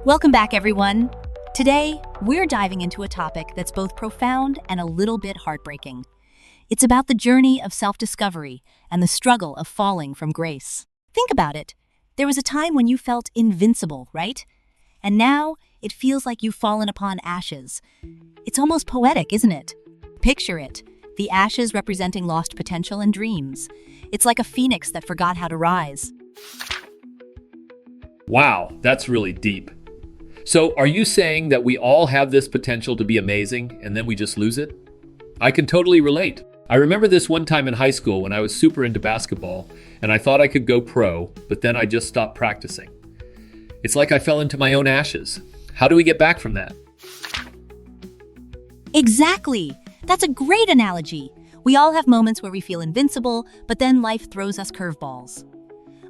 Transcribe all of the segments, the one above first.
Welcome back, everyone. Today, we're diving into a topic that's both profound and a little bit heartbreaking. It's about the journey of self-discovery and the struggle of falling from grace. Think about it. There was a time when you felt invincible, right? And now, it feels like you've fallen upon ashes. It's almost poetic, isn't it? Picture it. The ashes representing lost potential and dreams. It's like a phoenix that forgot how to rise. Wow, that's really deep. So are you saying that we all have this potential to be amazing and then we just lose it? I can totally relate. I remember this one time in high school when I was super into basketball and I thought I could go pro, but then I just stopped practicing. It's like I fell into my own ashes. How do we get back from that? Exactly. That's a great analogy. We all have moments where we feel invincible, but then life throws us curveballs.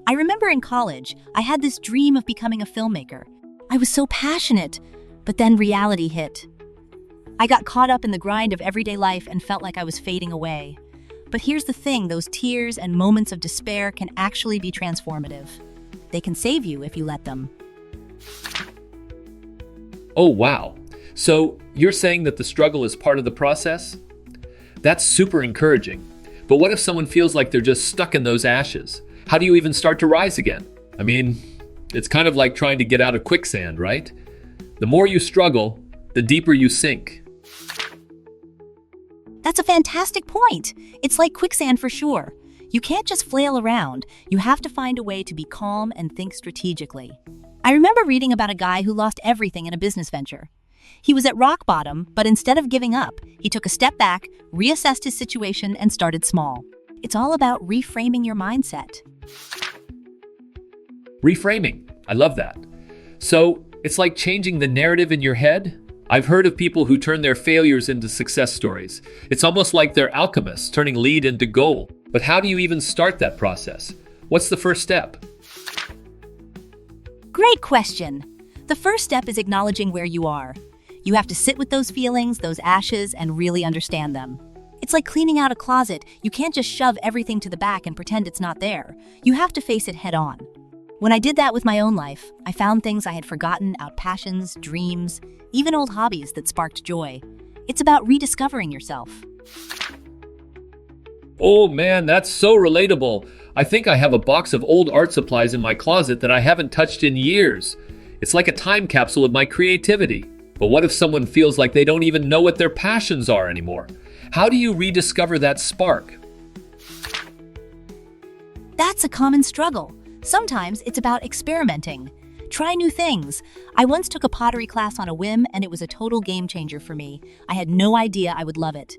I remember in college, I had this dream of becoming a filmmaker. I was so passionate, but then reality hit. I got caught up in the grind of everyday life and felt like I was fading away. But here's the thing, those tears and moments of despair can actually be transformative. They can save you if you let them. Oh, wow. So you're saying that the struggle is part of the process? That's super encouraging. But what if someone feels like they're just stuck in those ashes? How do you even start to rise again? I mean, it's kind of like trying to get out of quicksand, right? The more you struggle, the deeper you sink. That's a fantastic point. It's like quicksand for sure. You can't just flail around. You have to find a way to be calm and think strategically. I remember reading about a guy who lost everything in a business venture. He was at rock bottom, but instead of giving up, he took a step back, reassessed his situation, and started small. It's all about reframing your mindset. Reframing. I love that. So it's like changing the narrative in your head. I've heard of people who turn their failures into success stories. It's almost like they're alchemists, turning lead into gold. But how do you even start that process? What's the first step? Great question. The first step is acknowledging where you are. You have to sit with those feelings, those ashes, and really understand them. It's like cleaning out a closet. You can't just shove everything to the back and pretend it's not there. You have to face it head on. When I did that with my own life, I found things I had forgotten out passions, dreams, even old hobbies that sparked joy. It's about rediscovering yourself. Oh man, that's so relatable. I think I have a box of old art supplies in my closet that I haven't touched in years. It's like a time capsule of my creativity. But what if someone feels like they don't even know what their passions are anymore? How do you rediscover that spark? That's a common struggle. Sometimes it's about experimenting. Try new things. I once took a pottery class on a whim, and it was a total game changer for me. I had no idea I would love it.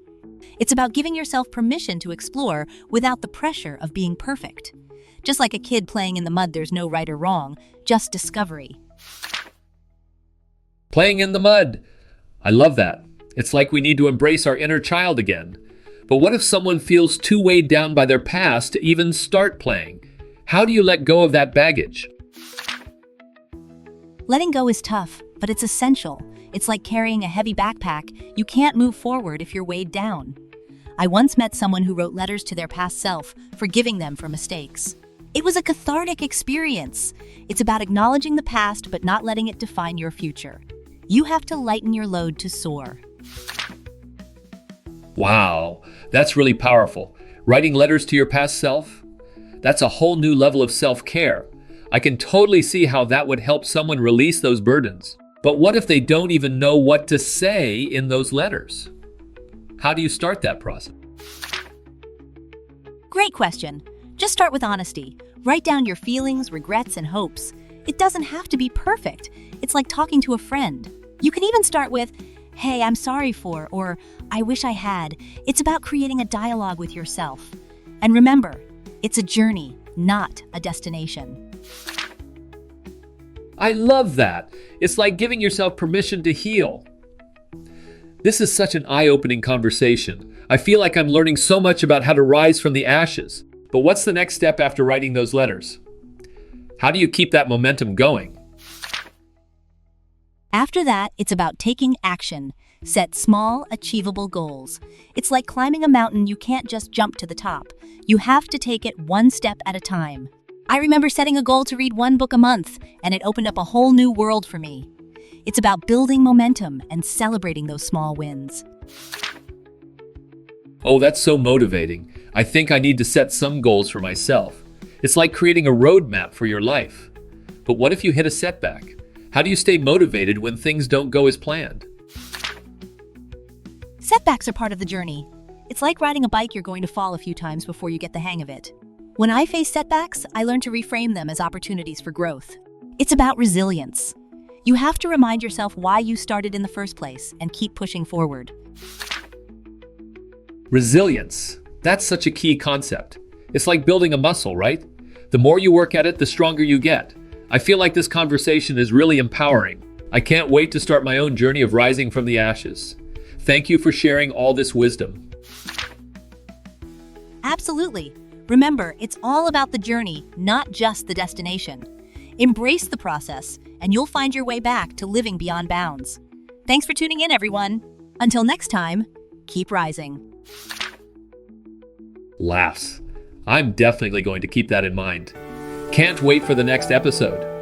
It's about giving yourself permission to explore without the pressure of being perfect. Just like a kid playing in the mud, there's no right or wrong, just discovery. Playing in the mud. I love that. It's like we need to embrace our inner child again. But what if someone feels too weighed down by their past to even start playing? How do you let go of that baggage? Letting go is tough, but it's essential. It's like carrying a heavy backpack. You can't move forward if you're weighed down. I once met someone who wrote letters to their past self, forgiving them for mistakes. It was a cathartic experience. It's about acknowledging the past but not letting it define your future. You have to lighten your load to soar. Wow, that's really powerful. Writing letters to your past self? That's a whole new level of self-care. I can totally see how that would help someone release those burdens. But what if they don't even know what to say in those letters? How do you start that process? Great question. Just start with honesty. Write down your feelings, regrets, and hopes. It doesn't have to be perfect. It's like talking to a friend. You can even start with, "Hey, I'm sorry for," or "I wish I had." It's about creating a dialogue with yourself. And remember, it's a journey, not a destination. I love that. It's like giving yourself permission to heal. This is such an eye-opening conversation. I feel like I'm learning so much about how to rise from the ashes. But what's the next step after writing those letters? How do you keep that momentum going? After that, it's about taking action. Set small, achievable goals. It's like climbing a mountain. You can't just jump to the top. You have to take it one step at a time. I remember setting a goal to read one book a month, and it opened up a whole new world for me. It's about building momentum and celebrating those small wins. Oh, that's so motivating. I think I need to set some goals for myself. It's like creating a roadmap for your life. But what if you hit a setback? How do you stay motivated when things don't go as planned? Setbacks are part of the journey. It's like riding a bike, you're going to fall a few times before you get the hang of it. When I face setbacks, I learn to reframe them as opportunities for growth. It's about resilience. You have to remind yourself why you started in the first place and keep pushing forward. Resilience. That's such a key concept. It's like building a muscle, right? The more you work at it, the stronger you get. I feel like this conversation is really empowering. I can't wait to start my own journey of rising from the ashes. Thank you for sharing all this wisdom. Absolutely. Remember, it's all about the journey, not just the destination. Embrace the process, and you'll find your way back to living beyond bounds. Thanks for tuning in, everyone. Until next time, keep rising. Laughs. I'm definitely going to keep that in mind. Can't wait for the next episode.